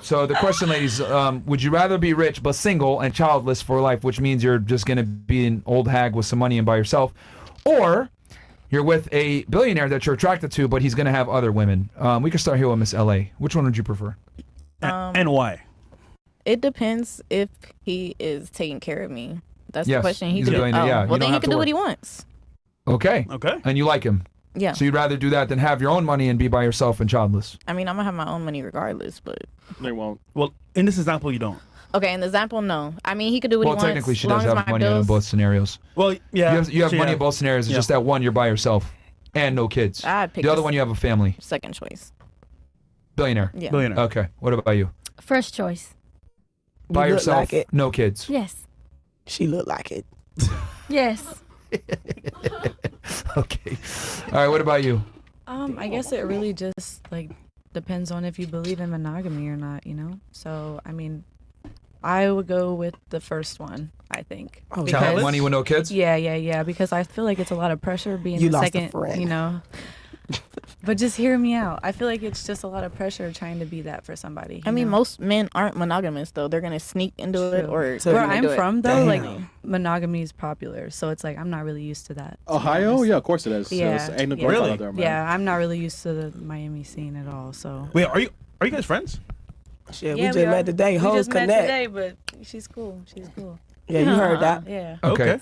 So the question, ladies, would you rather be rich but single and childless for life, which means you're just going to be an old hag with some money and by yourself, or you're with a billionaire that you're attracted to, but he's going to have other women? We can start here with Miss L.A. Which one would you prefer? And why? It depends if he is taking care of me. That's the question. He's a billionaire. Yeah, well, then he can do what he wants. Okay. And you like him? Yeah. So you'd rather do that than have your own money and be by yourself and childless? I mean, I'm going to have my own money regardless, but... They won't. Well, in this example, you don't. Okay, in the example, no. I mean, he could do what he wants. Well, technically, she does have money in both scenarios. Well, yeah. You have money in both scenarios. It's just that one, you're by yourself and no kids. I'd pick the other one, you have a family. Second choice. Billionaire? Yeah. Billionaire. Okay. What about you? First choice. By yourself, like no kids? Yes. She looked like it. Yes. Okay. All right, what about you? I guess it really just like depends on if you believe in monogamy or not, you know? So, I mean, I would go with the first one, I think. Oh, child money with no kids? Yeah, because I feel like it's a lot of pressure being the second, you know. But just hear me out. I feel like it's just a lot of pressure trying to be that for somebody. I mean, most men aren't monogamous, though. They're going to sneak into it or... Where I'm from, though, like, monogamy is popular. So it's like, I'm not really used to that. Ohio? Yeah, of course it is. Yeah. Ain't no girls out there, man. Yeah, I'm not really used to the Miami scene at all, so... Wait, are you guys friends? Shit, we just met today. Hoes connect. Met today, but she's cool. She's cool. Yeah, you heard that. Yeah. Okay.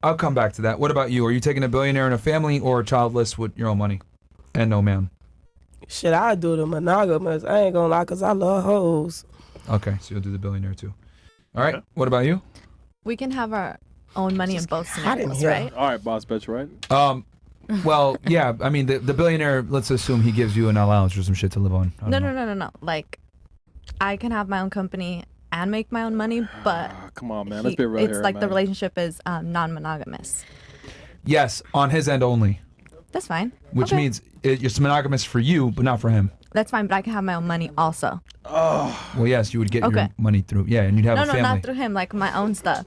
I'll come back to that. What about you? Are you taking a billionaire and a family or childless with your own money and no man? Shit, I do the monogamous. I ain't gonna lie, because I love hoes. Okay, so you'll do the billionaire too. All right, what about you? We can have our own money in both scenarios, right? All right, boss bitch, right? Well, yeah, I mean, the billionaire, let's assume he gives you an allowance or some shit to live on. No. Like, I can have my own company and make my own money, but... Come on, man. Let's be real here, It's like man. the relationship is non-monogamous. Yes, on his end only. That's fine. Which means it's monogamous for you, but not for him. That's fine, but I can have my own money also. Oh. Well, yes, you would get your money through, and you'd have a family. No, not through him, like my own stuff.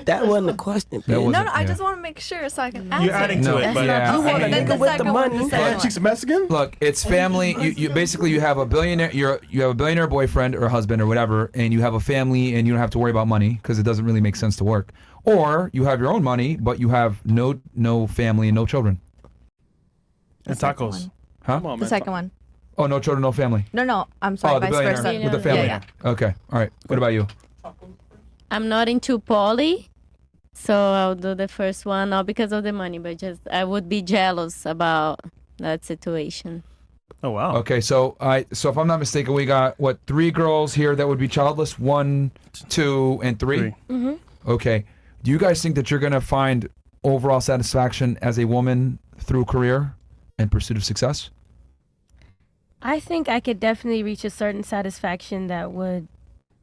That wasn't the question. No, I just want to make sure so I can answer. You're adding to it, but you want a nigga with the money. She's Mexican? Look, it's family. You basically you have a billionaire. You have a billionaire boyfriend or husband or whatever, and you have a family, and you don't have to worry about money because it doesn't really make sense to work. Or you have your own money, but you have no family and no children. And tacos. Huh? Come on, The man. second one. Oh, no children, no family. No, I'm sorry, the vice billionaire versa. with the family. Yeah. Okay, all right. What about you? I'm not into poly, so I'll do the first one, not because of the money, but just I would be jealous about that situation. Oh, wow. Okay, so if I'm not mistaken, we got, 3 girls here that would be childless? 1, 2, and 3? Mm-hmm. Okay. Do you guys think that you're going to find overall satisfaction as a woman through career and pursuit of success? I think I could definitely reach a certain satisfaction that would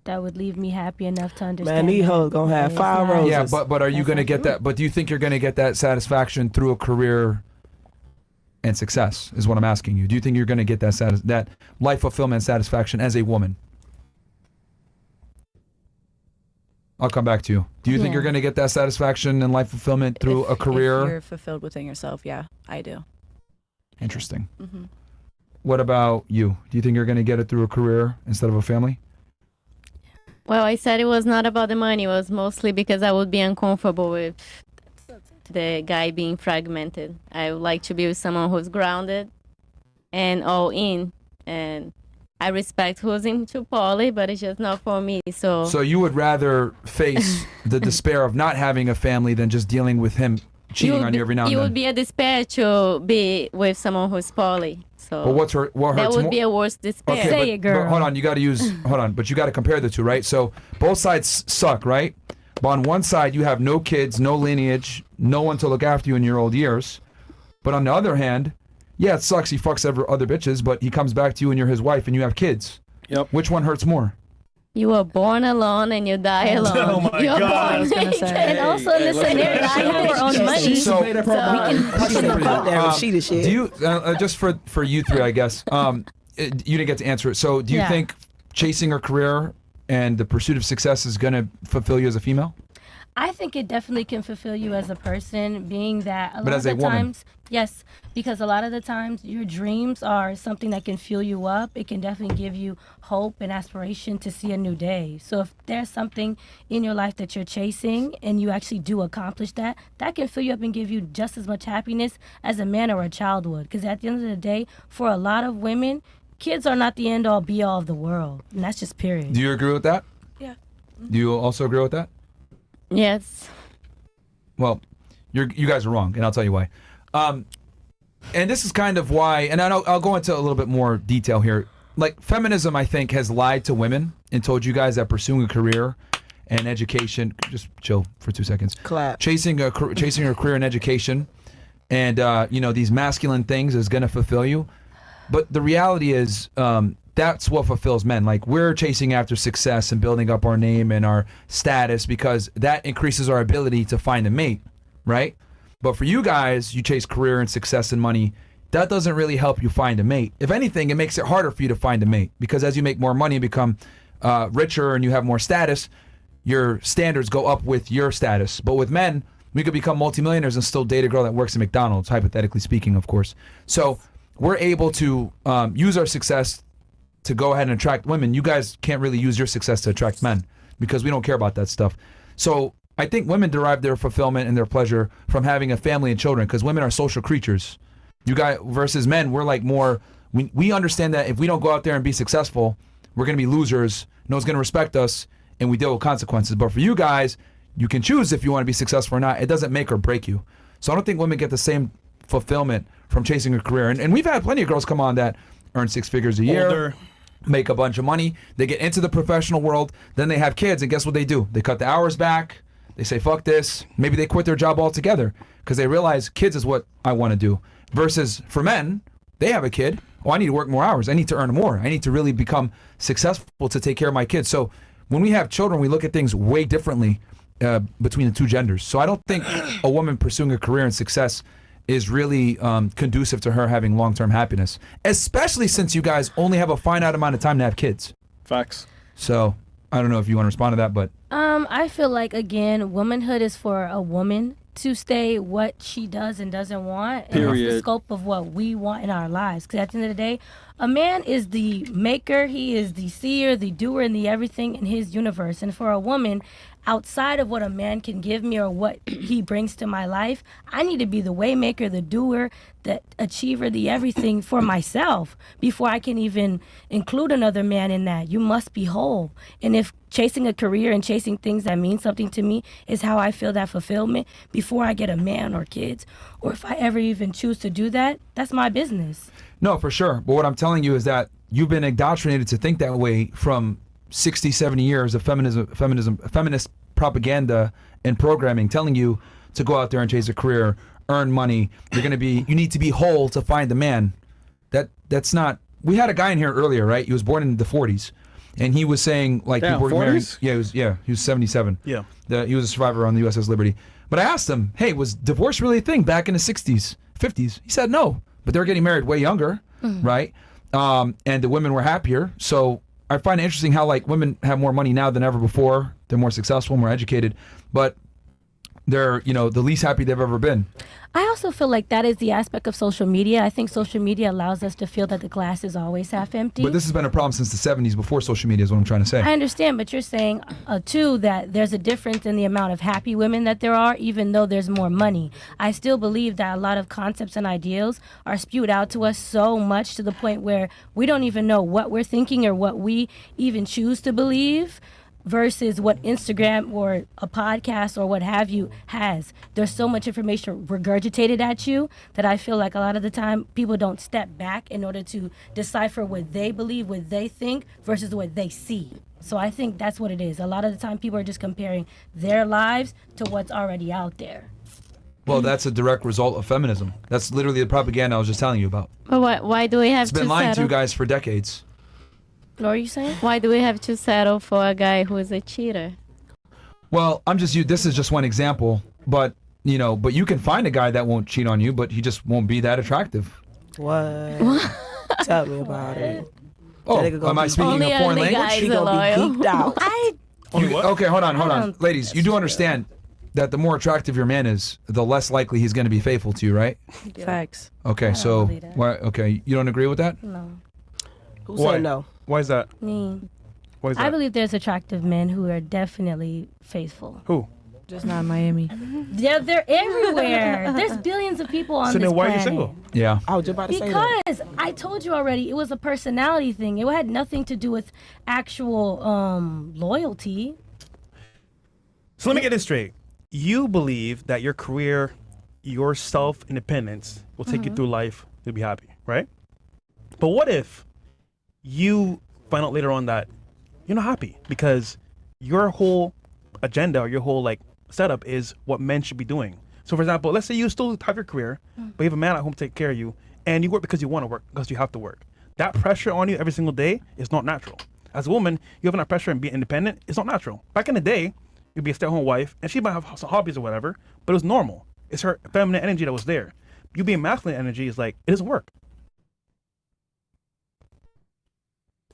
leave me happy enough to understand. Man, these hoes gonna have 5 roses. Yeah, but are you going to get that? But do you think you're going to get that satisfaction through a career and success? Is what I'm asking you. Do you think you're going to get that life fulfillment and satisfaction as a woman? I'll come back to you. Do you think you're going to get that satisfaction and life fulfillment through a career? If you're fulfilled within yourself, yeah, I do. Interesting. Mm-hmm. What about you? Do you think you're going to get it through a career instead of a family? Well, I said it was not about the money. It was mostly because I would be uncomfortable with the guy being fragmented. I would like to be with someone who's grounded and all in. And I respect who's into poly, but it's just not for me. So you would rather face the despair of not having a family than just dealing with him cheating on you every now and then? It would be a despair to be with someone who's poly. So but what hurts that would more? be a worse despair. Okay, Say it, girl. But hold on, but you got to compare the two, right? So both sides suck, right? But on one side, you have no kids, no lineage, no one to look after you in your old years. But on the other hand, yeah, it sucks. He fucks other bitches, but he comes back to you and you're his wife and you have kids. Yep. Which one hurts more? You were born alone and you die alone. Oh my You're God. born I was gonna say. and also in the scenario, I have our own money. So- we can She the shit. Do you just for you three, I guess? You didn't get to answer it. So do you think chasing a career and the pursuit of success is going to fulfill you as a female? I think it definitely can fulfill you as a person, being that a lot as of a the woman. times, yes, because a lot of the times your dreams are something that can fuel you up. It can definitely give you hope and aspiration to see a new day. So if there's something in your life that you're chasing and you actually do accomplish that, that can fill you up and give you just as much happiness as a man or a child would. Because at the end of the day, for a lot of women, kids are not the end all be all of the world. And that's just period. Do you agree with that? Yeah. Do you also agree with that? Yes. Well, you guys are wrong, and I'll tell you why. And this is kind of why, and I'll go into a little bit more detail here. Like, feminism, I think, has lied to women and told you guys that pursuing a career and education, just chill for 2 seconds. Clap. Chasing a career in education and, these masculine things is going to fulfill you. But the reality is, that's what fulfills men. Like, we're chasing after success and building up our name and our status because that increases our ability to find a mate, right? But for you guys, you chase career and success and money. That doesn't really help you find a mate. If anything, it makes it harder for you to find a mate because as you make more money and become richer and you have more status, your standards go up with your status. But with men, we could become multimillionaires and still date a girl that works at McDonald's, hypothetically speaking, of course. So we're able to use our success to go ahead and attract women. You guys can't really use your success to attract men because we don't care about that stuff. So I think women derive their fulfillment and their pleasure from having a family and children because women are social creatures. You guys versus men, we're like more, we understand that if we don't go out there and be successful, we're going to be losers. No one's going to respect us and we deal with consequences. But for you guys, you can choose if you want to be successful or not. It doesn't make or break you. So I don't think women get the same fulfillment from chasing a career. And we've had plenty of girls come on that earn 6 figures a year. Older. Make a bunch of money, they get into the professional world, then they have kids, and guess what they do? They cut the hours back, they say, fuck this, maybe they quit their job altogether, because they realize kids is what I want to do. Versus for men, they have a kid, oh, I need to work more hours, I need to earn more, I need to really become successful to take care of my kids. So when we have children, we look at things way differently between the two genders. So I don't think a woman pursuing a career and success is really conducive to her having long-term happiness, especially since you guys only have a finite amount of time to have kids. Facts. So I don't know if you want to respond to that, but I feel like, again, womanhood is for a woman to stay what she does and doesn't want. And that's the Period. scope of what we want in our lives. Because at the end of the day, a man is the maker, he is the seer, the doer, and the everything in his universe. And for a woman, outside of what a man can give me or what he brings to my life, I need to be the waymaker, the doer, the achiever, the everything for myself before I can even include another man in that. You must be whole. And if chasing a career and chasing things that mean something to me is how I feel that fulfillment before I get a man or kids, or if I ever even choose to do that, that's my business. no, for sure. But what I'm telling you is that you've been indoctrinated to think that way from 60, 70 years of feminist propaganda and programming telling you to go out there and chase a career, earn money. You need to be whole to find a man. That's not. We had a guy in here earlier, right? He was born in the 40s, and he was saying like Damn, people were married. 40s? He was 77. Yeah. He was a survivor on the USS Liberty. But I asked him, hey, was divorce really a thing back in the 60s, 50s? He said no, but they were getting married way younger, right? And the women were happier. So I find it interesting how like women have more money now than ever before. They're more successful, more educated, but they're the least happy they've ever been. I also feel like that is the aspect of social media. I think social media allows us to feel that the glass is always half empty. But this has been a problem since the 70s, before social media, is what I'm trying to say. I understand, but you're saying, too, that there's a difference in the amount of happy women that there are, even though there's more money. I still believe that a lot of concepts and ideals are spewed out to us so much to the point where we don't even know what we're thinking or what we even choose to believe versus what Instagram or a podcast or what have you has. There's so much information regurgitated at you that I feel like a lot of the time people don't step back in order to decipher what they believe, what they think versus what they see. So I think that's what it is. A lot of the time people are just comparing their lives to what's already out there. Well, that's a direct result of feminism. That's literally the propaganda I was just telling you about. But why do we have It's to been lying to settle? you guys for decades. What are you saying? Why do we have to settle for a guy who is a cheater? Well, this is just one example, but you can find a guy that won't cheat on you, but he just won't be that attractive. What? Tell me about it. Oh, That nigga gonna am I be- speaking Only a foreign ugly language? guys She are gonna be loyal. geeked out. Only what? Okay, hold on. don't- Ladies, you do understand that the more attractive your man is, the less likely he's going to be faithful to you, right? Facts. Okay, don't so believe that. why? Okay, you don't agree with that? No. Who Why? said no? Why is that? Me. Why is that? I believe there's attractive men who are definitely faithful. Who? Just not in Miami. They're everywhere. There's billions of people on So this then why are you planet. single? Yeah. I was just about to say that. Because I told you already, it was a personality thing. It had nothing to do with actual loyalty. So let me get this straight. You believe that your career, your self-independence will take you through life to be happy, right? But what if you find out later on that you're not happy because your whole agenda or your whole like setup is what men should be doing? So for example, let's say you still have your career, but you have a man at home to take care of you, and you work because you want to work, because you have to work. That pressure on you every single day is not natural. As a woman, you having that pressure and being independent, it's not natural. Back in the day, you'd be a stay-at-home wife, and she might have some hobbies or whatever, but it was normal. It's her feminine energy that was there. You being masculine energy is like, it doesn't work.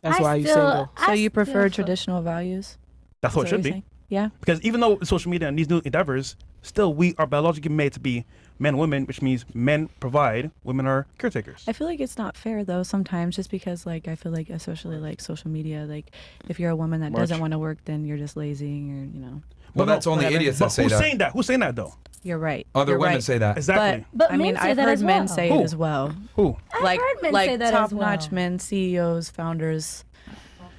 That's I why you still- single. So I you still prefer feel- traditional values? That's what it Is that should you're be. saying? Yeah. Because even though social media and these new endeavors, still we are biologically made to be men and women, which means men provide, women are caretakers. I feel like it's not fair though sometimes, just because like I feel like especially like social media, like if you're a woman that doesn't want to work, then you're just lazy, or you know. Well, that's only whatever. idiots But that say who's that. saying that? Who's saying that though? You're right. Other You're women right. say that. Exactly. But I mean, men say I've that heard as men well. say Who? it as well. Who? Like heard men like say that as top-notch well. men, CEOs, founders.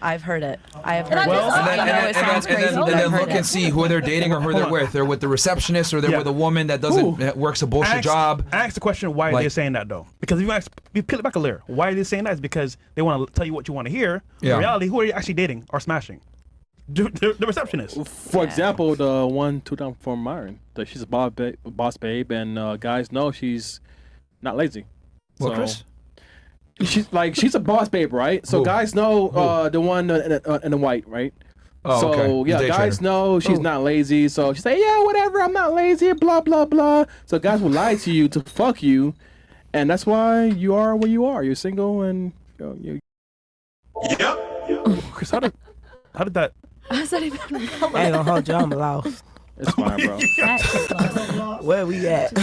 I've heard it. I have And heard I'm it. just- And then, I know it sounds crazy, but and I've then heard look it. and see who they're dating or who they're with. They're with the receptionist, or they're Yeah. with a woman that doesn't that works a bullshit job. Ask the question, why are Like- they saying that though? Because if you peel it back a layer, why are they saying that? Is because they want to tell you what you want to hear. Yeah. In reality, who are you actually dating or smashing? The receptionist. For example, the one two down from Myron, that she's a boss babe, and guys know she's not lazy. What, So- Chris? She's a boss babe, right? So Who? guys know the one in the white, right? Oh, so okay. yeah, Day guys trader. know she's not lazy. So she say, yeah, whatever, I'm not lazy, blah blah blah. So guys will lie to you to fuck you, and that's why you are where you are. You're single, and you. Chris, how did that? How's that even? I ain't gonna hold you. I'm lost. It's fine, bro. Where we at?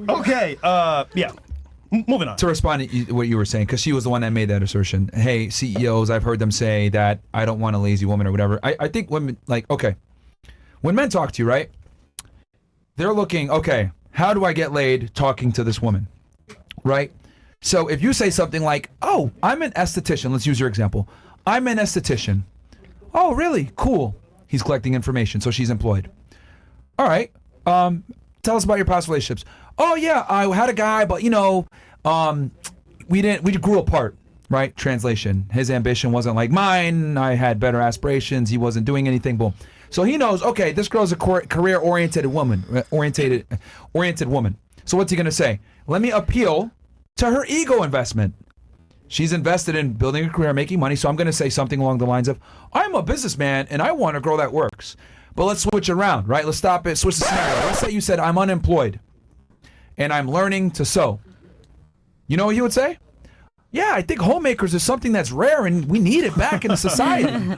Okay. Yeah. Moving on. To respond to what you were saying, because she was the one that made that assertion. Hey, CEOs, I've heard them say that I don't want a lazy woman or whatever. I think women, like, okay, when men talk to you, right, they're looking, okay, how do I get laid talking to this woman, right? So if you say something like, oh, I'm an esthetician, let's use your example. I'm an esthetician. Oh, really? Cool. He's collecting information, so she's employed. All right. Tell us about your past relationships. Oh yeah, I had a guy, but you know, we grew apart, right? Translation. His ambition wasn't like mine. I had better aspirations. He wasn't doing anything. Boom. So he knows, okay, this girl's a career-oriented woman. Oriented woman. So what's he gonna say? Let me appeal to her ego investment. She's invested in building a career, making money. So I'm gonna say something along the lines of, I'm a businessman and I want a girl that works. But let's switch it around, right? Let's stop it. Switch the scenario. Let's say you said I'm unemployed and I'm learning to sew. You know what you would say? Yeah, I think homemakers is something that's rare and we need it back in society.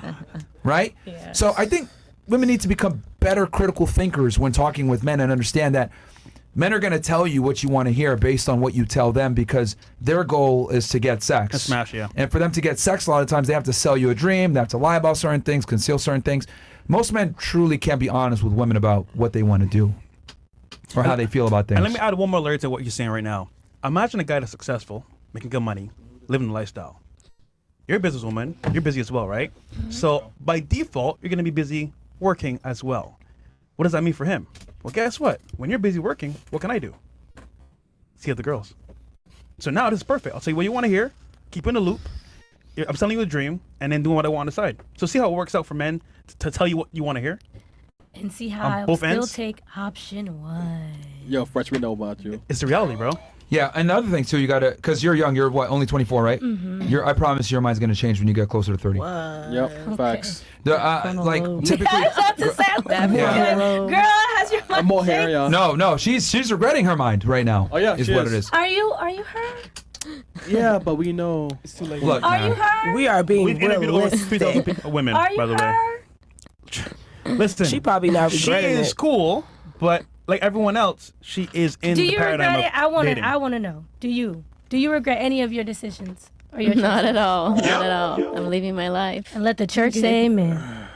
Right? Yes. So I think women need to become better critical thinkers when talking with men and understand that men are going to tell you what you want to hear based on what you tell them, because their goal is to get sex. And smash, yeah. And for them to get sex, a lot of times they have to sell you a dream. They have to lie about certain things, conceal certain things. Most men truly can't be honest with women about what they want to do or how they feel about things. And let me add one more layer to what you're saying right now. Imagine a guy that's successful, making good money, living the lifestyle. You're a businesswoman. You're busy as well, right? So by default, you're going to be busy working as well. What does that mean for him? Well, guess what? When you're busy working, what can I do? See other girls. So now this is perfect. I'll tell you what you want to hear. Keep in the loop. I'm selling you a dream, and then doing what I want on the side. So see how it works out for men to tell you what you want to hear? And see how On I both still ends? take option one. Yo, Fresh, we know about you. It's the reality, bro. Yeah, another thing too, you gotta, because you're young, you're what, only 24, right? Mm-hmm. I promise your mind's gonna change when you get closer to 30. Yep, facts. Like typically, I was about to say, Yeah. girl, has your mind More hair, changed? yeah. no, she's regretting her mind right now. Oh, yeah, is she what is. it is. Are you her? Yeah, but we know it's too late. Look, Are man, you her? We are being We've interviewed over 3,000 realistic. women, Are you by the way. her? Listen, She probably not she regretting is it. cool, but like everyone else, she is in Do the you paradigm regret it? of dating. I want to know. Do you regret any of your decisions or your Not choices? at all. Not at all. I'm living my life. And let the church say amen.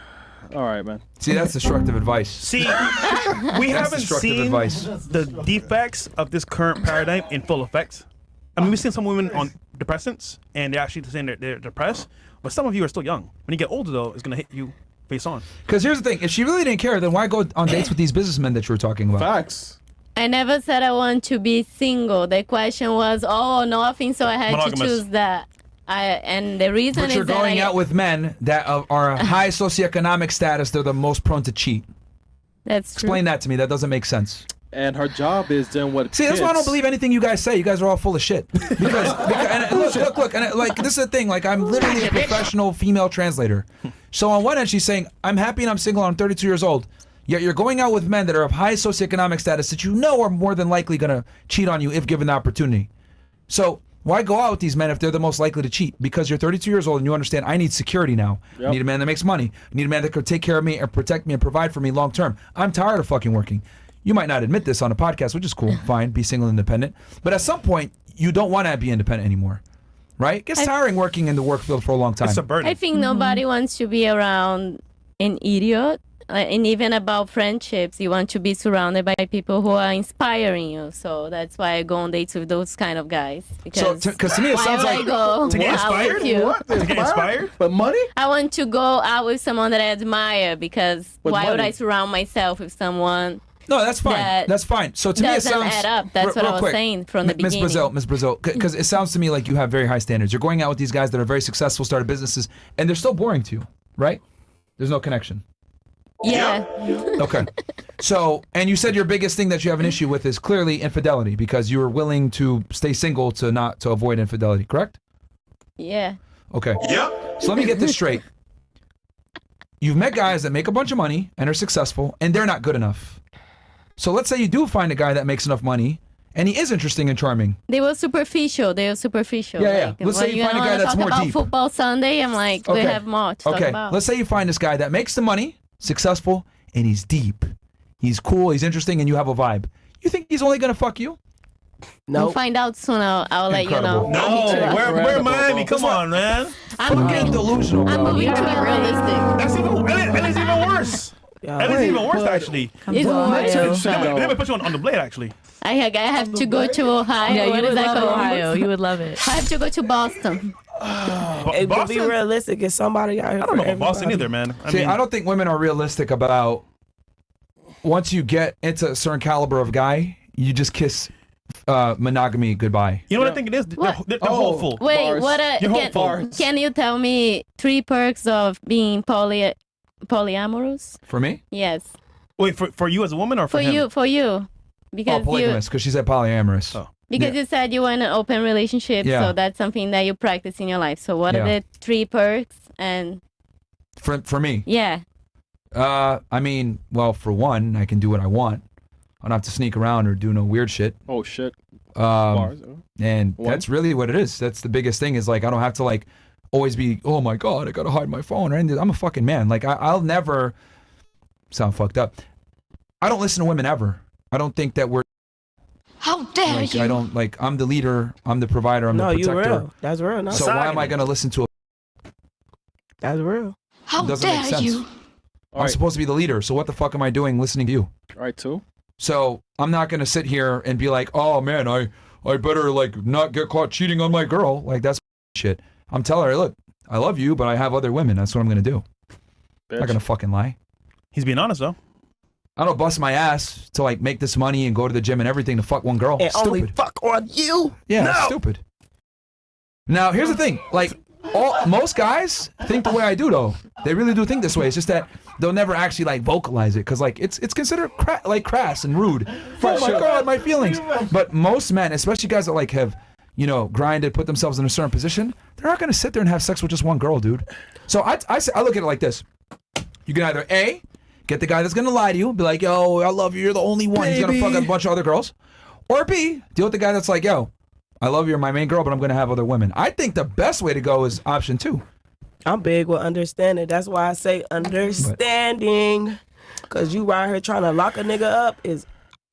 All right, man. See, that's destructive advice. See, we That's haven't destructive seen advice. the defects of this current paradigm in full effect. I mean, we've seen some women on depressants, and they're actually saying they're depressed. But some of you are still young. When you get older, though, it's gonna hit you face on. Because here's the thing: if she really didn't care, then why go on dates with these businessmen that you were talking about? Facts. I never said I want to be single. The question was, oh, nothing, so I had Monogamous. to choose that. And the reason But is you're that going out with men that are a high socioeconomic status. They're the most prone to cheat. That's true. Explain that to me. That doesn't make sense. And her job is doing what See, that's why I don't believe anything you guys say. You guys are all full of shit. Because and look, and like this is the thing. Like I'm literally a professional female translator. So on one end, she's saying, "I'm happy and I'm single. And I'm 32 years old." Yet you're going out with men that are of high socioeconomic status that you know are more than likely going to cheat on you if given the opportunity. So why go out with these men if they're the most likely to cheat? Because you're 32 years old and you understand I need security now. I need a man that makes money. I need a man that could take care of me and protect me and provide for me long term. I'm tired of fucking working. You might not admit this on a podcast, which is cool. Fine, be single and independent. But at some point, you don't want to be independent anymore. Right? It gets tiring working in the work field for a long time. It's a burden. I think nobody wants to be around an idiot. And even about friendships, you want to be surrounded by people who are inspiring you. So that's why I go on dates with those kind of guys. Because to me, it sounds why like would I go To get out inspired? with you? To get inspired? But money? I want to go out with someone that I admire because With why would money. I surround myself with someone No, that's fine. that That's fine. So to me, it doesn't sounds add up? That's what I real was quick. saying from the Ms. beginning. Ms. Brazil, because it sounds to me like you have very high standards. You're going out with these guys that are very successful, started businesses, and they're still boring to you, right? There's no connection. Yeah. Okay. So, and you said your biggest thing that you have an issue with is clearly infidelity because you were willing to stay single to avoid infidelity, correct? Yeah. Okay. Yep. So let me get this straight. You've met guys that make a bunch of money and are successful, and they're not good enough. So let's say you do find a guy that makes enough money, and he is interesting and charming. They were superficial. They were superficial. Yeah, yeah. Like, Let's say when you find a guy wanna that's talk more about deep. Football Sunday, I'm like, we have more to talk Okay. about. Let's say you find this guy that makes the money, successful, and he's deep. He's cool, he's interesting, and you have a vibe. You think he's only gonna fuck you? We'll Nope. find out soon. I'll let you know. Incredible. I'll hit you up. We're Miami. Come on, man. I'm Fucking delusional, I'm bro. moving to a realistic. That's even. And it's even worse. And it's even worse, actually. It's Ohio. They might put you on the blade, actually. I have to go to Ohio. Yeah, What you is would that love called? Ohio. You would love it. I have to go to Boston. Hey, but be Boston? realistic. It's somebody out here. I don't know about Boston either, man. See, I don't think women are realistic about once you get into a certain caliber of guy, you just kiss monogamy goodbye. You know what I think it is? What? They're hopeful. Wait, Bars. what? You're hopeful. Can you tell me 3 perks of being polyamorous? For me? Yes, Wait, for you as a woman or for him? for you, Oh, because polygamous, because she said polyamorous. Oh. Because Yeah. you said you were in an open relationship, Yeah. so that's something that you practice in your life. So what are Yeah. the 3 perks? And For me? yeah, I mean, well, for one, I can do what I want. I don't have to sneak around or do no weird shit. Oh shit. Bars. And One? that's really what it is. That's the biggest thing is like, I don't have to like always be, oh my God, I gotta hide my phone or anything. I'm a fucking man. Like I'll never sound fucked up. I don't listen to women ever. I don't think that we're, How dare like, you? I don't like, I'm the leader, I'm the provider, I'm No, the you protector. real. That's real. No, So why am I gonna listen to a, that's real. How it doesn't make dare sense. you? I'm Alright. supposed to be the leader. So what the fuck am I doing listening to you? All right, two. So I'm not gonna sit here and be like, oh man, I better like not get caught cheating on my girl. Like that's shit. I'm telling her, look, I love you, but I have other women. That's what I'm gonna do. I'm not Bitch. gonna fucking lie. He's being honest, though. I don't bust my ass to like make this money and go to the gym and everything to fuck one girl. And Stupid. only fuck on you. Yeah, that's stupid. Now here's the thing, like most guys think the way I do though. They really do think this way. It's just that they'll never actually like vocalize it because like it's considered like crass and rude. Oh my God, my feelings. But most men, especially guys that like have, you know, grinded, put themselves in a certain position, they're not gonna sit there and have sex with just one girl, dude. So I look at it like this. You can either A, get the guy that's gonna lie to you, be like, yo, I love you, you're the only one. He's gonna fuck a bunch of other girls. Or B, deal with the guy that's like, yo, I love you, you're my main girl, but I'm gonna have other women. I think the best way to go is option 2. I'm big with understanding. That's why I say understanding. because you right here trying to lock a nigga up is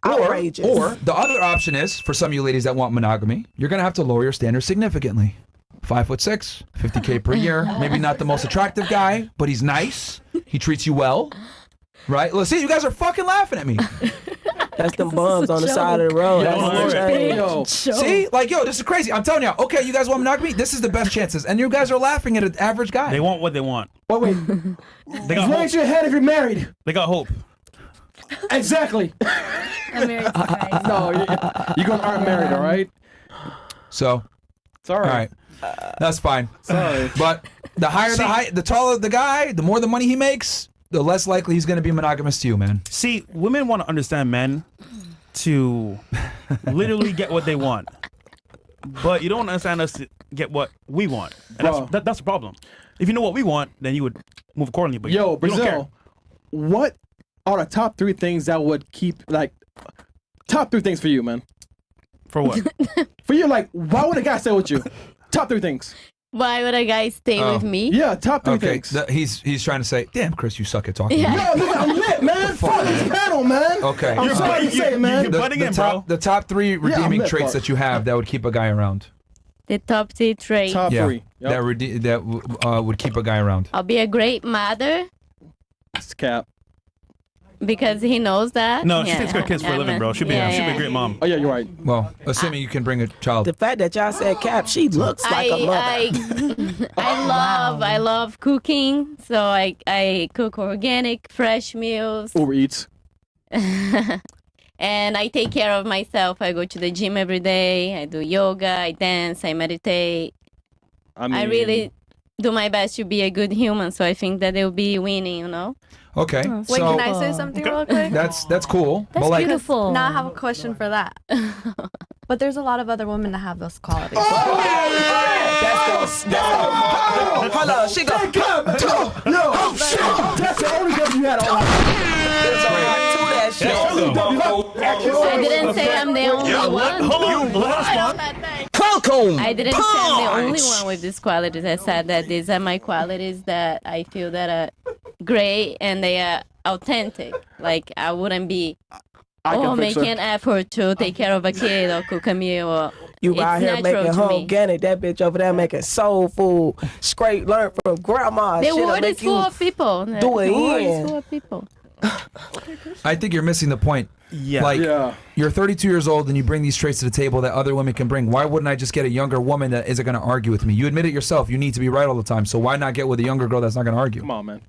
outrageous. Or the other option is, for some of you ladies that want monogamy, you're going to have to lower your standards significantly. 5'6", $50K per year. Maybe not the most attractive guy, but he's nice. He treats you well. Right? Let's see, you guys are fucking laughing at me. That's them bums on the side of the road. See? Like, yo, this is crazy. I'm telling you, okay, you guys want monogamy? This is the best chances. And you guys are laughing at an average guy. They want what they want. Oh, wait. They got hope. Raise your head if you're married. They got hope. Exactly. I'm married to Christ. No, you guys aren't married, all right? So, Sorry. all right. That's fine. Sorry. But the higher the height, the taller the guy, the more the money he makes, the less likely he's going to be monogamous to you, man. See, women want to understand men to literally get what they want. But you don't understand us to get what we want. And that's the problem. If you know what we want, then you would move accordingly. But Yo, you don't care. Brazil, what are the top 3 things that would keep, like, top 3 things for you, man? For what? For you, like, why would a guy stay with you? Top 3 things. Why would a guy stay with me? Yeah, top 3 Okay, things. he's trying to say, damn, Chris, you suck at talking. Yeah. Yo, nigga, I'm lit, man. Fuck this panel, man. Okay. I'm sorry to say it, man. You're butting in, bro. The top 3 redeeming lit, traits fuck. that you have that would keep a guy around. The top 3 traits. Top 3. Yep. That would keep a guy around. I'll be a great mother It's cap. because he knows that. No, she takes care of kids for a living, bro. She'd be a great mom. Oh, yeah, you're right. Well, assuming you can bring a child. The fact that y'all said Cap, she looks like a mother. I love cooking, so I cook organic, fresh meals. Uber Eats. And I take care of myself. I go to the gym every day. I do yoga. I dance. I meditate. I really do my best to be a good human. So I think that they'll be winning, you know? Okay. Wait, so can I say something real quick? that's cool. That's but like, beautiful. Now I have a question for that. But there's a lot of other women that have those qualities. Hold on, she go. No, that's the only W you had on. I didn't say I'm the only one. Hold on. Let us respond. I didn't say I'm the only one with these qualities. I said that these are my qualities that I feel that are great and they are authentic. Like I wouldn't be making an effort to take care of a kid or cook a meal. Or You out here making organic. That bitch over there making soul food. Straight learn from grandma. The world is full of people. Do it The world in. is full of people. I think you're missing the point. Yeah. Like, Yeah. you're 32 years old and you bring these traits to the table that other women can bring. Why wouldn't I just get a younger woman that isn't going to argue with me? You admit it yourself. You need to be right all the time. So why not get with a younger girl that's not going to argue? Come on, man.